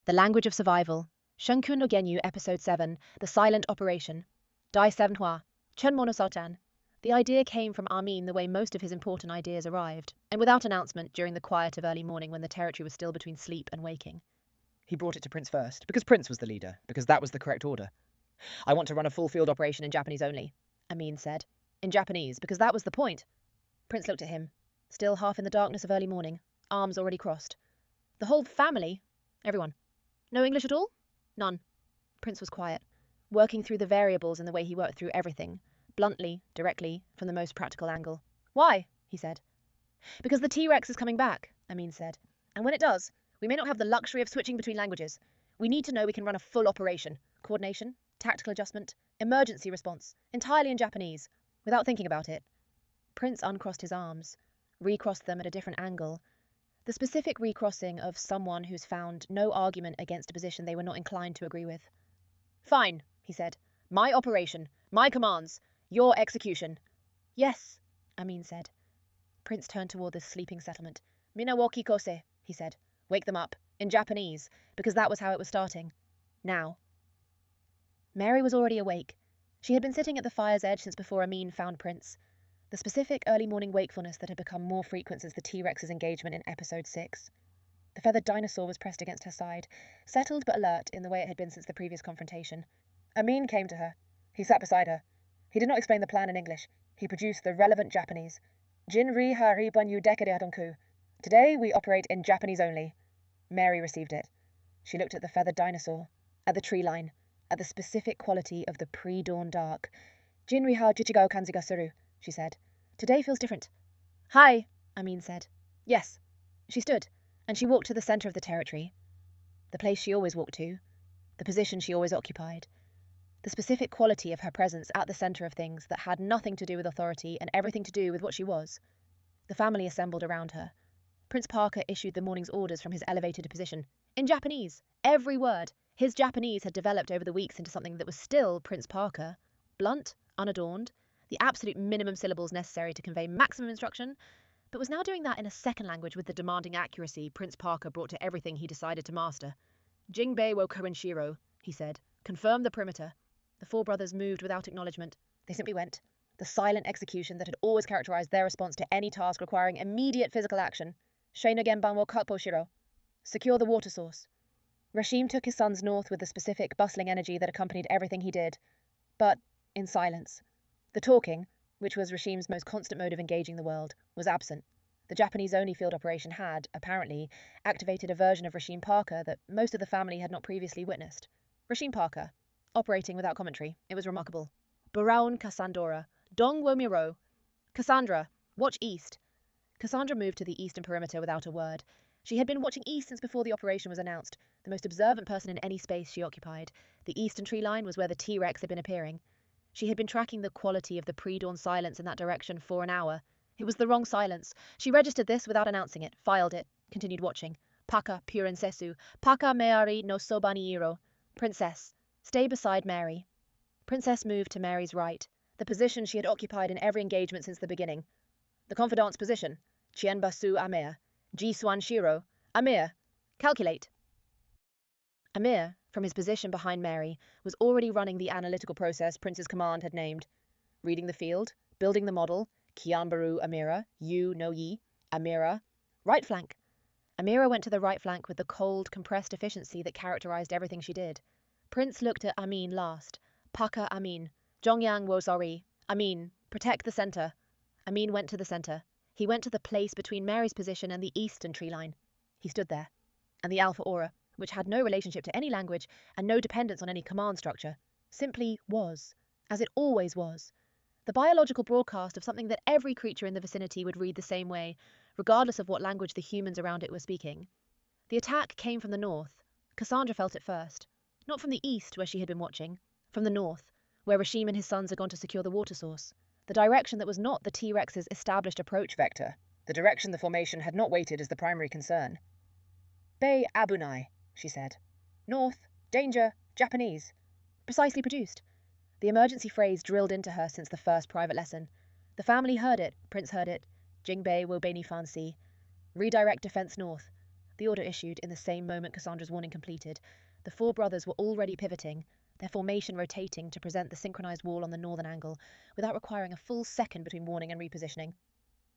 The Language of Survival, Shunkyun no Genyu, Episode 7, The Silent Operation, Dai 7 Hua, Chun Mono Sautan. The idea came from Amin the way most of his important ideas arrived, and without announcement during the quiet of early morning when the territory was still between sleep and waking. He brought it to Prince first, because Prince was the leader, because that was the correct order. I want to run a full field operation in Japanese only, Amin said. In Japanese, because that was the point. Prince looked at him, still half in the darkness of early morning, arms already crossed. The whole family? Everyone. No English at all? None. Prince was quiet, working through the variables in the way he worked through everything, bluntly, directly, from the most practical angle. Why? He said. Because the T-Rex is coming back, Amin said. And when it does, we may not have the luxury of switching between languages. We need to know we can run a full operation. Coordination, tactical adjustment, emergency response, entirely in Japanese, without thinking about it. Prince uncrossed his arms, recrossed them at a different angle. The specific recrossing of someone who's found no argument against a position they were not inclined to agree with. Fine, he said. My operation, my commands, your execution. Yes, Amin said. Prince turned toward the sleeping settlement. Mina wo kikose, he said. Wake them up, in Japanese, because that was how it was starting. Now. Mary was already awake. She had been sitting at the fire's edge since before Amin found Prince. The specific early morning wakefulness that had become more frequent since the T-Rex's engagement in Episode 6. The feathered dinosaur was pressed against her side, settled but alert in the way it had been since the previous confrontation. Amin came to her. He sat beside her. He did not explain the plan in English. He produced the relevant Japanese. Jinri ha riban yu dekade adonku. Today we operate in Japanese only. Mary received it. She looked at the feathered dinosaur, at the tree line, at the specific quality of the pre-dawn dark. Jinri ha jichigao kanzi ga suru, she said. Today feels different. Hi, Amin said. Yes. She stood, and she walked to the center of the territory. The place she always walked to, the position she always occupied. The specific quality of her presence at the center of things that had nothing to do with authority and everything to do with what she was. The family assembled around her. Prince Parker issued the morning's orders from his elevated position. In Japanese, every word. His Japanese had developed over the weeks into something that was still Prince Parker. Blunt, unadorned, the absolute minimum syllables necessary to convey maximum instruction, but was now doing that in a second language with the demanding accuracy Prince Parker brought to everything he decided to master. Jinbei wo Korenshiro, he said. Confirm the perimeter. The four brothers moved without acknowledgement. They simply went. The silent execution that had always characterized their response to any task requiring immediate physical action. Shei genban wo kakpo shiro. Secure the water source. Rashim took his sons north with the specific, bustling energy that accompanied everything he did. But in silence. The talking, which was Rashim's most constant mode of engaging the world, was absent. The Japanese-only field operation had, apparently, activated a version of Rashim Parker that most of the family had not previously witnessed. Rashim Parker, operating without commentary. It was remarkable. Baraun Cassandra, Dong wo miro. Cassandra, watch east. Cassandra moved to the eastern perimeter without a word. She had been watching east since before the operation was announced, the most observant person in any space she occupied. The eastern tree line was where the T-Rex had been appearing. She had been tracking the quality of the pre-dawn silence in that direction for an hour. It was the wrong silence. She registered this without announcing it, filed it, continued watching. Paka purensesu, paka meari no soba ni iro. Princess, stay beside Mary. Princess moved to Mary's right, the position she had occupied in every engagement since the beginning. The confidant's position. Chienbasu Ameer. Jisuan Shiro. Ameer. Calculate. Ameer, from his position behind Mary, was already running the analytical process Prince's command had named. Reading the field, building the model, Kianbaru Amirah, Yu no Yi, Amirah. Right flank. Amirah went to the right flank with the cold, compressed efficiency that characterized everything she did. Prince looked at Amin last. Paka Amin. Zhongyang wo zari. Amin, protect the center. Amin went to the center. He went to the place between Mary's position and the eastern tree line. He stood there. And the Alpha Aura, which had no relationship to any language and no dependence on any command structure, simply was, as it always was. The biological broadcast of something that every creature in the vicinity would read the same way, regardless of what language the humans around it were speaking. The attack came from the north. Cassandra felt it first. Not from the east, where she had been watching. From the north, where Rashim and his sons had gone to secure the water source. The direction that was not the T-Rex's established approach vector. The direction the formation had not weighted as the primary concern. Bay Abunai, she said. North, danger, Japanese. Precisely produced. The emergency phrase drilled into her since the first private lesson. The family heard it, Prince heard it. Jinbei wo beni fancy. Redirect defense north. The order issued in the same moment Cassandra's warning completed. The four brothers were already pivoting, their formation rotating to present the synchronized wall on the northern angle, without requiring a full second between warning and repositioning.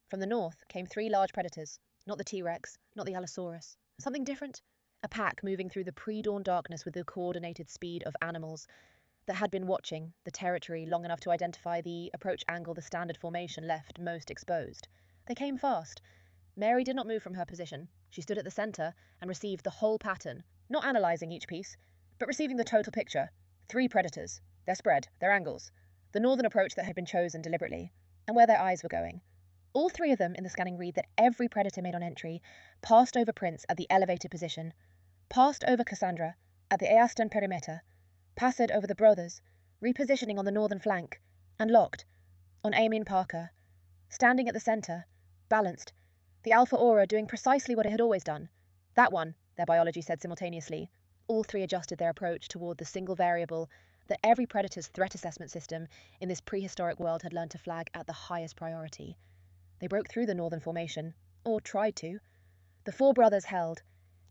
From the north came three large predators, not the T-Rex, not the Allosaurus. Something different? A pack moving through the pre-dawn darkness with the coordinated speed of animals that had been watching the territory long enough to identify the approach angle the standard formation left most exposed. They came fast. Mary did not move from her position. She stood at the center and received the whole pattern, not analyzing each piece, but receiving the total picture. Three predators, their spread, their angles, the northern approach that had been chosen deliberately, and where their eyes were going. All three of them in the scanning read that every predator made on entry passed over Prince at the elevated position, passed over Cassandra at the Eastern perimeter, passed over the brothers, repositioning on the northern flank, and locked on Amin Parker, standing at the center, balanced, the alpha aura doing precisely what it had always done. That one, their biology said simultaneously. All three adjusted their approach toward the single variable that every predator's threat assessment system in this prehistoric world had learned to flag at the highest priority. They broke through the northern formation, or tried to. The four brothers held.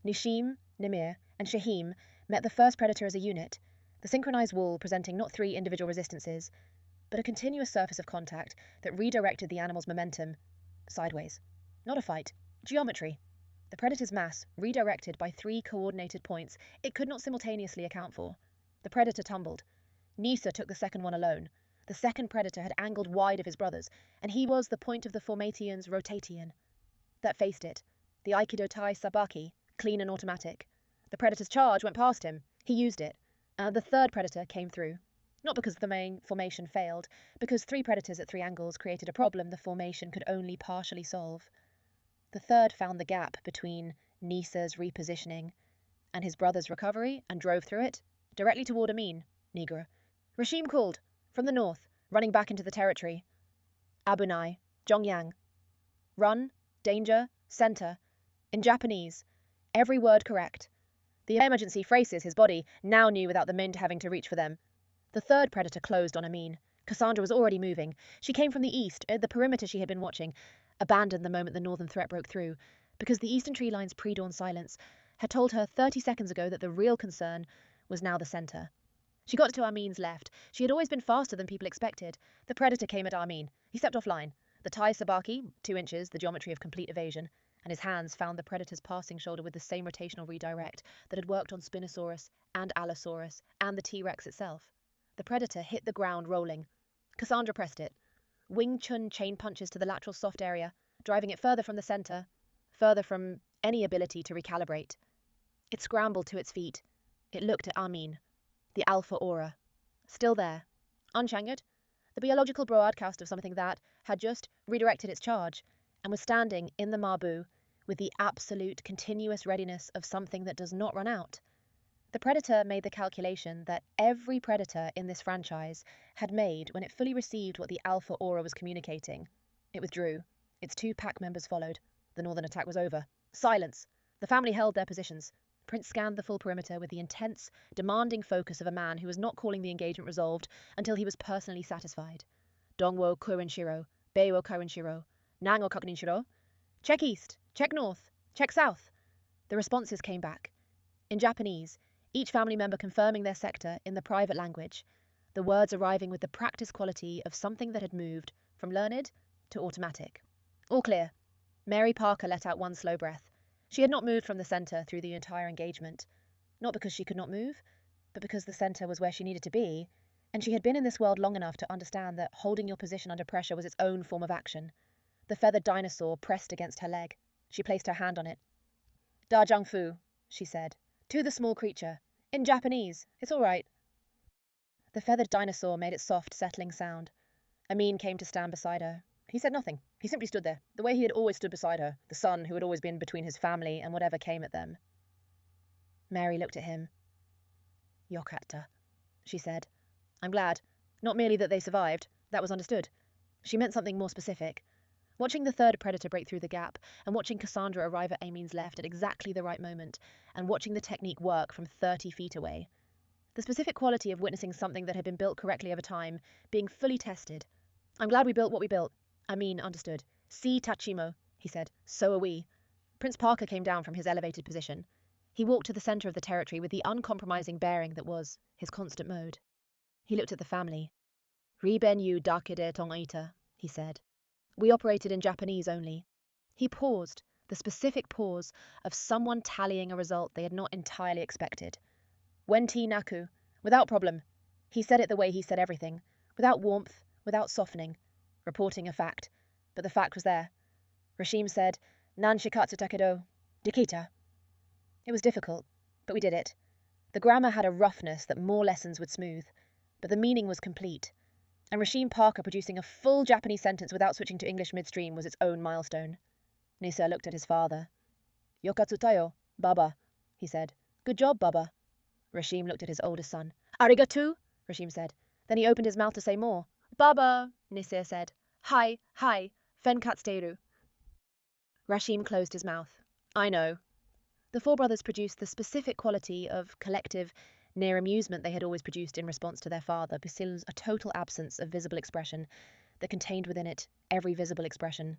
Nishim, Nimir, and Shahim met the first predator as a unit, the synchronized wall presenting not three individual resistances, but a continuous surface of contact that redirected the animal's momentum sideways. Not a fight. Geometry. The predator's mass redirected by three coordinated points it could not simultaneously account for. The predator tumbled. Nisa took the second one alone. The second predator had angled wide of his brothers, and he was the point of the Formatian's rotation that faced it. The Aikido Tai Sabaki, clean and automatic. The predator's charge went past him. He used it. The third predator came through. Not because the main formation failed, because three predators at three angles created a problem the formation could only partially solve. The third found the gap between Nisa's repositioning and his brother's recovery and drove through it, directly toward Amin, Nigra. Rashim called, from the north, running back into the territory. Abunai, Zhongyang. Run, danger, center. In Japanese, every word correct. The emergency phrases his body now knew without the mind having to reach for them. The third predator closed on Amin. Cassandra was already moving. She came from the east, the perimeter she had been watching, abandoned the moment the northern threat broke through, because the eastern tree line's pre-dawn silence had told her 30 seconds ago that the real concern was now the center. She got to Amin's left. She had always been faster than people expected. The predator came at Amin. He stepped offline. The Tai Sabaki, 2 inches, the geometry of complete evasion, and his hands found the predator's passing shoulder with the same rotational redirect that had worked on Spinosaurus and Allosaurus and the T-Rex itself. The predator hit the ground rolling. Cassandra pressed it. Wing Chun chain punches to the lateral soft area, driving it further from the center, further from any ability to recalibrate. It scrambled to its feet. It looked at Amin, the alpha aura, still there, unchangered, the biological broadcast of something that had just redirected its charge and was standing in the Mabu with the absolute continuous readiness of something that does not run out. The predator made the calculation that every predator in this franchise had made when it fully received what the alpha aura was communicating. It withdrew. Its 2 pack members followed. The northern attack was over. Silence. The family held their positions. Prince scanned the full perimeter with the intense, demanding focus of a man who was not calling the engagement resolved until he was personally satisfied. Dongwo Kurenshiro, Beiwo Kurenshiro, Nango Kokuninshiro. Check east, check north, check south. The responses came back. In Japanese, each family member confirming their sector in the private language, the words arriving with the practice quality of something that had moved from learned to automatic. All clear. Mary Parker let out one slow breath. She had not moved from the center through the entire engagement, not because she could not move, but because the center was where she needed to be, and she had been in this world long enough to understand that holding your position under pressure was its own form of action. The feathered dinosaur pressed against her leg. She placed her hand on it. Da Jiangfu, she said, to the small creature. In Japanese. It's all right. The feathered dinosaur made its soft, settling sound. Amin came to stand beside her. He said nothing. He simply stood there, the way he had always stood beside her, the son who had always been between his family and whatever came at them. Mary looked at him. Yokata, she said. I'm glad. Not merely that they survived. That was understood. She meant something more specific. Watching the third predator break through the gap, and watching Cassandra arrive at Amin's left at exactly the right moment, and watching the technique work from 30 feet away. The specific quality of witnessing something that had been built correctly over time, being fully tested. I'm glad we built what we built. Amin understood. Si Tachimo, he said. So are we. Prince Parker came down from his elevated position. He walked to the centre of the territory with the uncompromising bearing that was his constant mode. He looked at the family. Riben yu dakede tongaita, he said. We operated in Japanese only. He paused, the specific pause of someone tallying a result they had not entirely expected. When T naku, without problem. He said it the way he said everything, without warmth, without softening, reporting a fact. But the fact was there. Rashim said, Nan shikatsu takedo, dikita. It was difficult, but we did it. The grammar had a roughness that more lessons would smooth, but the meaning was complete. And Rashim Parker producing a full Japanese sentence without switching to English midstream was its own milestone. Nisa looked at his father. Yokatsutayo, Baba, he said. Good job, Baba. Rashim looked at his oldest son. Arigatu, Rashim said. Then he opened his mouth to say more. Baba, Nisa said. Hi, fenkatsuteru. Rashim closed his mouth. I know. The four brothers produced the specific quality of collective, near amusement they had always produced in response to their father, Basil's a total absence of visible expression that contained within it every visible expression.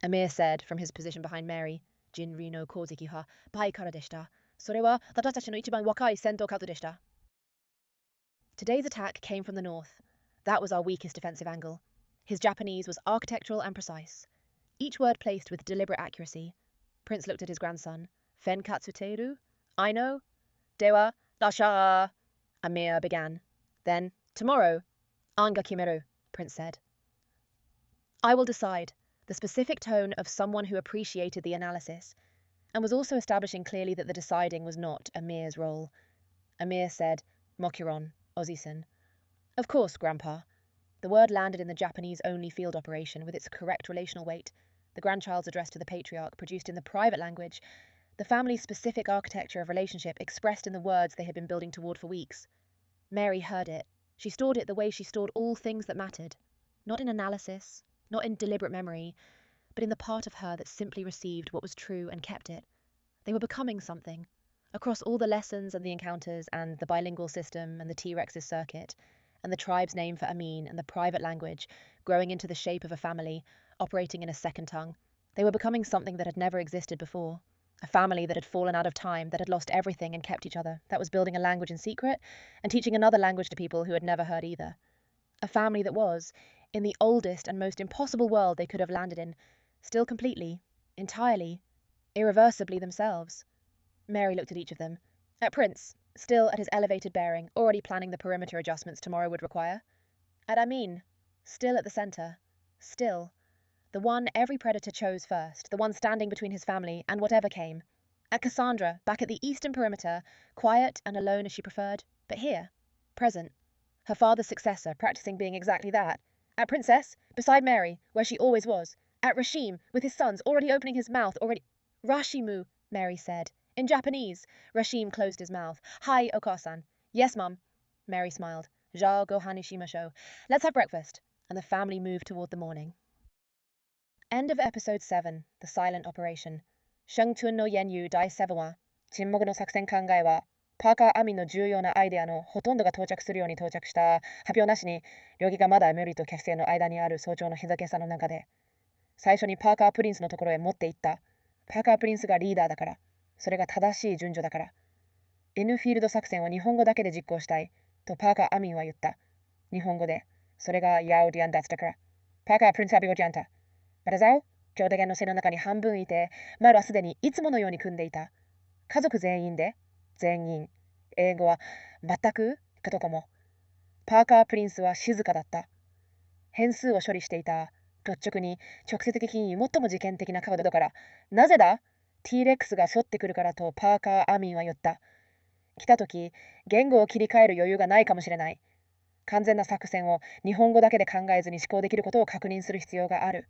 Ameer said, from his position behind Mary, Jinri no koziki ha bai kara deshita. Sore wa watatachi no ichiban wakai sento kazu deshita. Today's attack came from the north. That was our weakest defensive angle. His Japanese was architectural and precise, each word placed with deliberate accuracy. Prince looked at his grandson. Fenkatsuteru? I know. Dewa, dasha. Ameer began. Then, tomorrow. Anga kimeru, Prince said. I will decide, the specific tone of someone who appreciated the analysis, and was also establishing clearly that the deciding was not Ameer's role. Ameer said, Mokiron, Ozison. Of course, Grandpa. The word landed in the Japanese-only field operation with its correct relational weight, the grandchild's address to the patriarch produced in the private language, the family's specific architecture of relationship expressed in the words they had been building toward for weeks. Mary heard it. She stored it the way she stored all things that mattered. Not in analysis, not in deliberate memory, but in the part of her that simply received what was true and kept it. They were becoming something. Across all the lessons and the encounters and the bilingual system and the T-Rex's circuit, and the tribe's name for Amin and the private language, growing into the shape of a family, operating in a second tongue. They were becoming something that had never existed before. A family that had fallen out of time, that had lost everything and kept each other, that was building a language in secret and teaching another language to people who had never heard either. A family that was, in the oldest and most impossible world they could have landed in, still completely, entirely, irreversibly themselves. Mary looked at each of them. At Prince, still at his elevated bearing, already planning the perimeter adjustments tomorrow would require. At Amin, still at the centre, still. The one every predator chose first, the one standing between his family and whatever came. At Cassandra, back at the eastern perimeter, quiet and alone as she preferred, but here, present. Her father's successor, practicing being exactly that. At Princess, beside Mary, where she always was. At Rashim, with his sons, already opening his mouth, already... Rashimu, Mary said. In Japanese. Rashim closed his mouth. Hi, Okasan. Yes, Mum. Mary smiled. Ja gohan shimashou. Let's have breakfast. And the family moved toward the morning. End of episode 7, The Silent Operation. 生存の言語第7話、沈黙の作戦考えは、パーカー・アミンの重要なアイデアのほとんどが到着するように到着した発表なしに、両義がまだメリーとキャスティの間にある早朝の日付さの中で、最初にパーカー・プリンスのところへ持って行った。パーカー・プリンスがリーダーだから、それが正しい順序だから。N フィールド作戦を日本語だけで実行したい、とパーカー・アミンは言った。日本語で、それがヤオディアンダツだから。パーカー・プリンス・アビゴジャンタ。またざお、兄弟の背の中に半分いて、マルはすでにいつものように組んでいた。家族全員で、全員。英語は全くかとかも。パーカー・プリンスは静かだった。変数を処理していた。率直に、直接的に最も事件的なカードだから。なぜだ？ T レックスが沿ってくるからとパーカー・アミンは言った。来た時、言語を切り替える余裕がないかもしれない。完全な作戦を日本語だけで考えずに思考できることを確認する必要がある。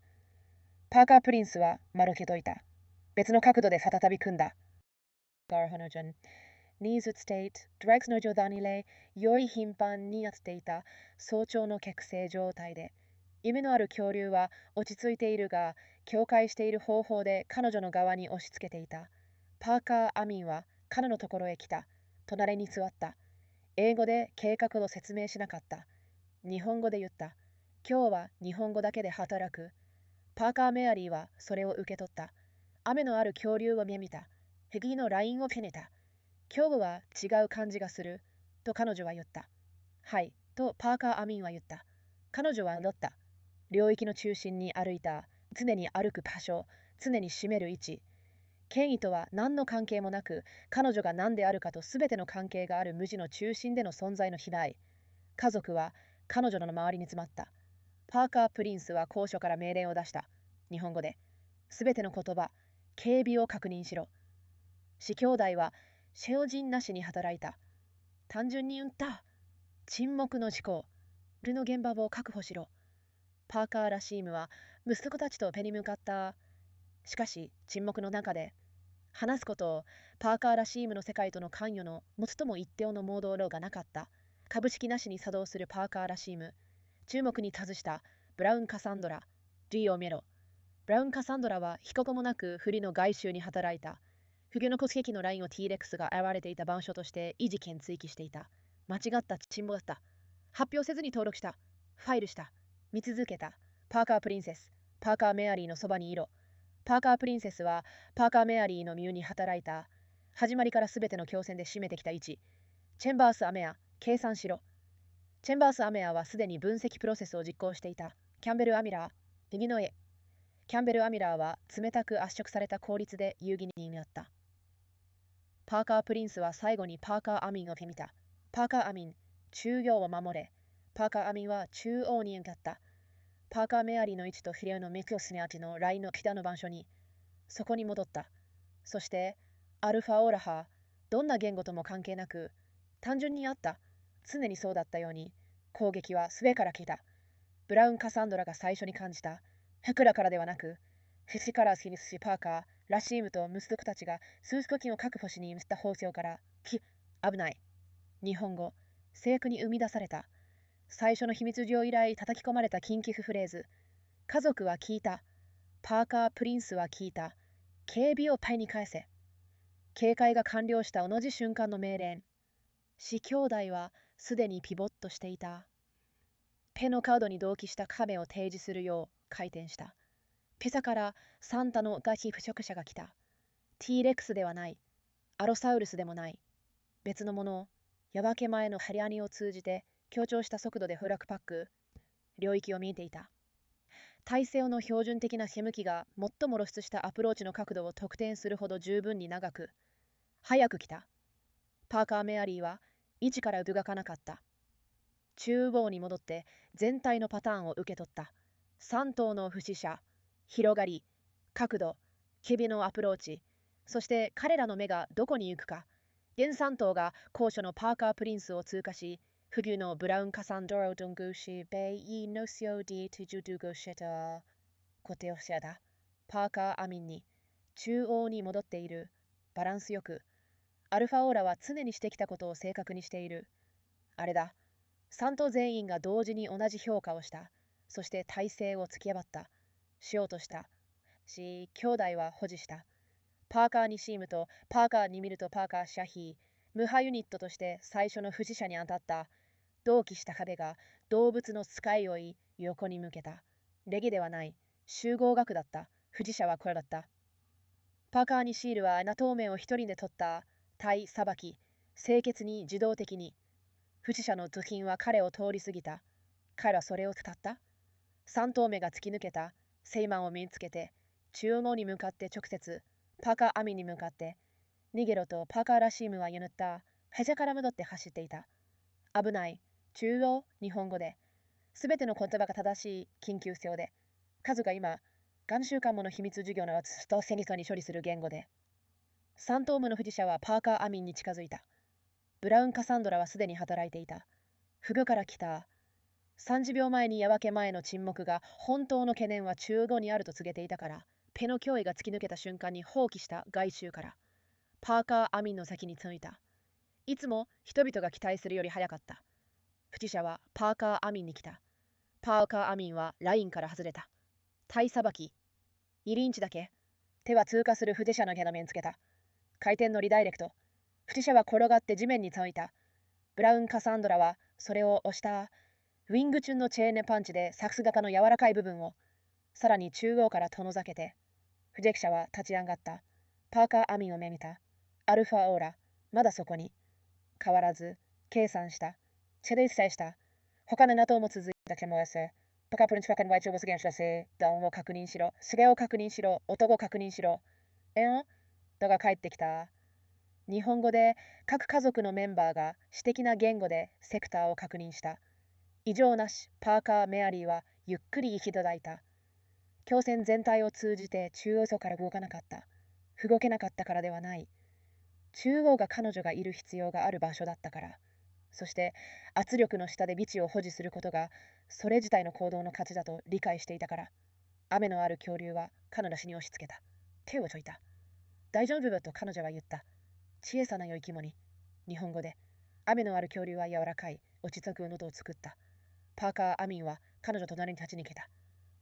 パーカー・プリンスは丸けといた。別の角度で再び組んだ。ガーホノジョン。ニーズステイト、ドレックスの冗談にれ、より頻繁にやっていた早朝の覚醒状態で、夢のある恐竜は落ち着いているが、境界している方法で彼女の側に押し付けていた。パーカー・アミンは彼のところへ来た。隣に座った。英語で計画を説明しなかった。日本語で言った。今日は日本語だけで働く。パーカー・メアリーはそれを受け取った。雨のある恐竜を見た。蛇のラインをペネた。今日は違う感じがする。と彼女は言った。はい。とパーカー・アミンは言った。彼女は乗った。領域の中心に歩いた。常に歩く場所。常に占める位置。権威とは何の関係もなく、彼女が何であるかと全ての関係がある無地の中心での存在の飛来。家族は彼女の周りに詰まった。パーカー・プリンスは高所から命令を出した。日本語で。全ての言葉、警備を確認しろ。四兄弟は精進なしに働いた。単純に言った。沈黙の事故。ルの現場を確保しろ。パーカー・ラシームは息子たちとペに向かった。しかし沈黙の中で話すことをパーカー・ラシームの世界との関与の最も一定のモードがなかった。株式なしに作動するパーカー・ラシーム。注目に達したブラウン・カサンドラ。D を見ろ。ブラウン・カサンドラは非国もなく不利の外周に働いた。不義の骨壁のラインを T レックスが現れていた板書として維持権追記していた。間違った沈黙だった。発表せずに登録した。ファイルした。見続けた。パーカー・プリンセス。パーカー・メアリーのそばにいろ。パーカー・プリンセスはパーカー・メアリーの身に働いた。始まりから全ての強戦で占めてきた位置。チェンバース・アメア、計算しろ。チェンバース・アメアはすでに分析プロセスを実行していた。キャンベル・アミラー、右の絵。キャンベル・アミラーは冷たく圧縮された効率で有義になった。パーカー・プリンスは最後にパーカー・アミンを見た。パーカー・アミン、中央を守れ。パーカー・アミンは中央に向かった。パーカー・メアリーの位置とフィレオのメクロスネアチのラインの北の板書に、そこに戻った。そして、アルファオーラハ、どんな言語とも関係なく、単純にあった。常にそうだったように、攻撃は上から来た。ブラウン・カサンドラが最初に感じた。袋からではなく、節からヒニスしパーカー、ラシームと息子たちが数十金を確保しに移った放送から、危ない。日本語、正確に生み出された。最初の秘密上以来叩き込まれた緊急フレーズ。家族は聞いた。パーカー・プリンスは聞いた。警備をパイに返せ。警戒が完了した同じ瞬間の命令。四兄弟はすでにピボットしていた。ペのカードに同期した壁を提示するよう回転した。ペサからサンタのガキ腐食者が来た。T レックスではない。アロサウルスでもない。別のものを夜明け前のハリアニを通じて強調した速度でフラッグパック、領域を見えていた。大西洋の標準的な向きが最も露出したアプローチの角度を特定するほど十分に長く、早く来た。パーカー・メアリーは位置から動かなかった。中央に戻って全体のパターンを受け取った。3頭の不死者、広がり、角度、機微のアプローチ、そして彼らの目がどこに行くか。現3頭が高所のパーカー・プリンスを通過し、不義のブラウン・カサンドラをドングし、ベイ・ノシオ・ディ・ティジュドゥゴシェタ、コテオシャダ、パーカー・アミンに、中央に戻っている。バランスよく。アルファオーラは常にしてきたことを正確にしている。あれだ。3頭全員が同時に同じ評価をした。そして体勢を突き破った。しようとした。兄弟は保持した。パーカーにシームとパーカーに見るとパーカー・シャヒー、無派ユニットとして最初の不死者に当たった。同期した壁が動物の使いを横に向けた。レゲではない。集合学だった。不死者はこれだった。パーカーにシールは穴透明を一人で取った。体さばき、清潔に自動的に。不死者の頭巾は彼を通り過ぎた。彼はそれを伝った。三頭目が突き抜けた。セイマンを身につけて、中央に向かって直接、パーカー・アミに向かって、逃げろとパーカー・ラシームは言った。へじゃから戻って走っていた。危ない。中央、日本語で。すべての言葉が正しい緊急性で。数が今、何週間もの秘密授業のとセニソに処理する言語で。3頭目の不死者はパーカー・アミンに近づいた。ブラウン・カサンドラはすでに働いていた。フグから来た。30秒前に夜明け前の沈黙が本当の懸念は中央にあると告げていたから、ペの脅威が突き抜けた瞬間に放棄した外周から、パーカー・アミンの先についた。いつも人々が期待するより早かった。不死者はパーカー・アミンに来た。パーカー・アミンはラインから外れた。体さばき。2リンチだけ。手は通過する不死者の毛の面つけた。回転のリダイレクト。不死者は転がって地面についた。ブラウン・カサンドラはそれを押した。ウィングチュンのチェーンネパンチでサクス型の柔らかい部分を、さらに中央から遠ざけて、不時者は立ち上がった。パーカー・アミンを目見た。アルファオーラ、まだそこに。変わらず、計算した。チェレイスした。他のNATOも続いたけもやせ。パカプリンスパカンワイチョブスゲンシュラセ。ダウンを確認しろ。スゲを確認しろ。男を確認しろ。だが帰ってきた。日本語で各家族のメンバーが私的な言語でセクターを確認した。異常なし、パーカー・メアリーはゆっくり息絶えた。強戦全体を通じて中央層から動かなかった。動けなかったからではない。中央が彼女がいる必要がある場所だったから。そして圧力の下で備地を保持することがそれ自体の行動の価値だと理解していたから。雨のある恐竜は彼女に押し付けた。手を解いた。大丈夫だと彼女は言った。小さな良い肝に。日本語で。雨のある恐竜は柔らかい。落ち着く喉を作った。パーカー・アミンは彼女と隣に立ちに来た。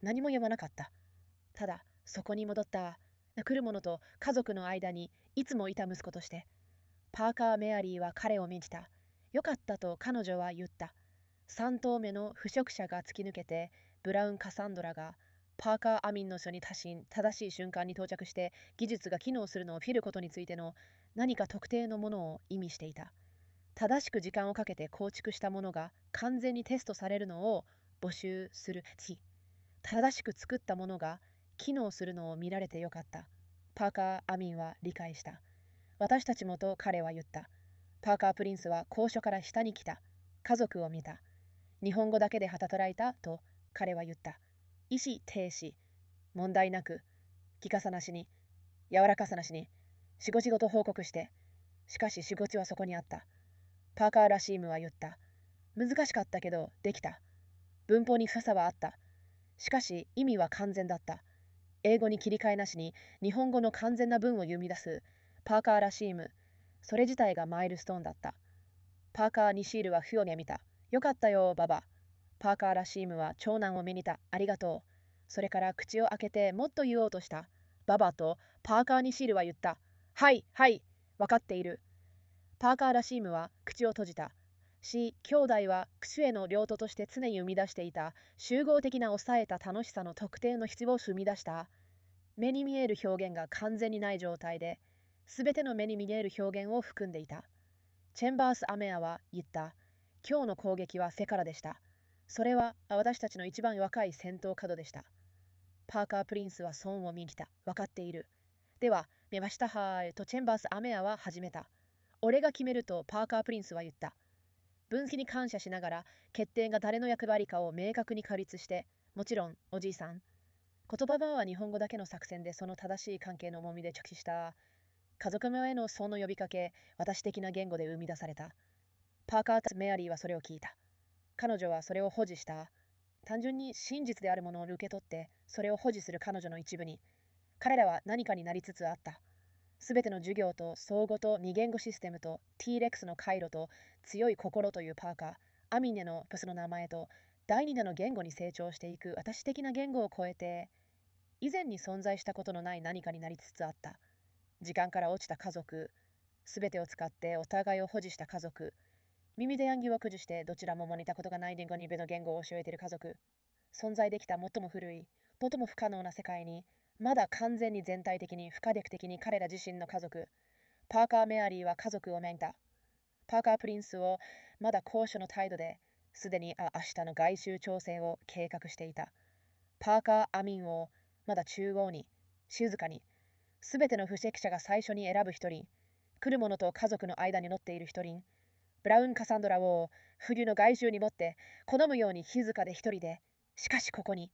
何も言わなかった。ただ、そこに戻った。来る者と家族の間にいつもいた息子として。パーカー・メアリーは彼を見た。よかったと彼女は言った。3頭目の腐食者が突き抜けて、ブラウン・カサンドラがパーカー・アミンの書に正しい瞬間に到着して技術が機能するのをフィることについての何か特定のものを意味していた。正しく時間をかけて構築したものが完全にテストされるのを募集する T。正しく作ったものが機能するのを見られてよかった。パーカー・アミンは理解した。私たちもと彼は言った。パーカー・プリンスは高所から下に来た。家族を見た。日本語だけで働いたと彼は言った。意思停止。問題なく。聞かさなしに。柔らかさなしに。仕事と報告して。しかし仕事はそこにあった。パーカー・ラシームは言った。難しかったけど、できた。文法に不差はあった。しかし意味は完全だった。英語に切り替えなしに日本語の完全な文を生み出すパーカー・ラシーム。それ自体がマイルストーンだった。パーカー・ニシールは不を見た。よかったよ、ババ。パーカー・ラシームは長男を見にた。ありがとう。それから口を開けてもっと言おうとした。ババとパーカー・ニシールは言った。はい、はい、わかっている。パーカー・ラシームは口を閉じた。兄弟は口への領土として常に生み出していた集合的な抑えた楽しさの特定の質を生み出した。目に見える表現が完全にない状態で、すべての目に見える表現を含んでいた。チェンバース・アメアは言った。今日の攻撃は背からでした。それは私たちの一番若い戦闘角でした。パーカー・プリンスは損を見に来た。わかっている。では、見ましたはーいとチェンバース・アメアは始めた。俺が決めるとパーカー・プリンスは言った。分析に感謝しながら決定が誰の役割かを明確に確立して、もちろんおじいさん。言葉は日本語だけの作戦でその正しい関係の重みで直視した。家族名へのその呼びかけ、私的な言語で生み出された。パーカーとメアリーはそれを聞いた。彼女はそれを保持した。単純に真実であるものを受け取って、それを保持する彼女の一部に、彼らは何かになりつつあった。すべての授業と相互と二言語システムと T レックスの回路と強い心というパーカー、アミネのプスの名前と第二の言語に成長していく私的な言語を超えて、以前に存在したことのない何かになりつつあった。時間から落ちた家族、すべてを使ってお互いを保持した家族、耳で暗記を駆使してどちらも似たことがない言語に別の言語を教えている家族、存在できた最も古い、最も不可能な世界に、まだ完全に全体的に不可逆的に彼ら自身の家族、パーカー・メアリーは家族をめんた。パーカー・プリンスをまだ高所の態度で、すでに明日の外周調整を計画していた。パーカー・アミンをまだ中央に、静かに、すべての不適者が最初に選ぶ一人、来る者と家族の間に乗っている一人、ブラウン・カサンドラを冬の外周に持って好むように静かで一人で、しかしここに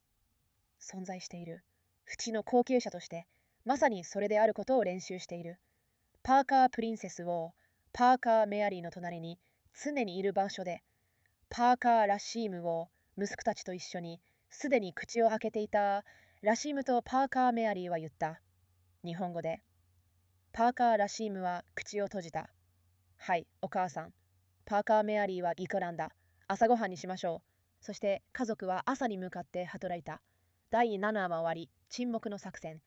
存在している。淵の後継者として、まさにそれであることを練習している。パーカー・プリンセスをパーカー・メアリーの隣に常にいる場所で、パーカー・ラシームを息子たちと一緒にすでに口を開けていたラシームとパーカー・メアリーは言った。日本語で。パーカー・ラシームは口を閉じた。はい、お母さん。パーカー・メアリーはイクランだ。朝ごはんにしましょう。そして家族は朝に向かって働いた。第7話終わり。沈黙の作戦。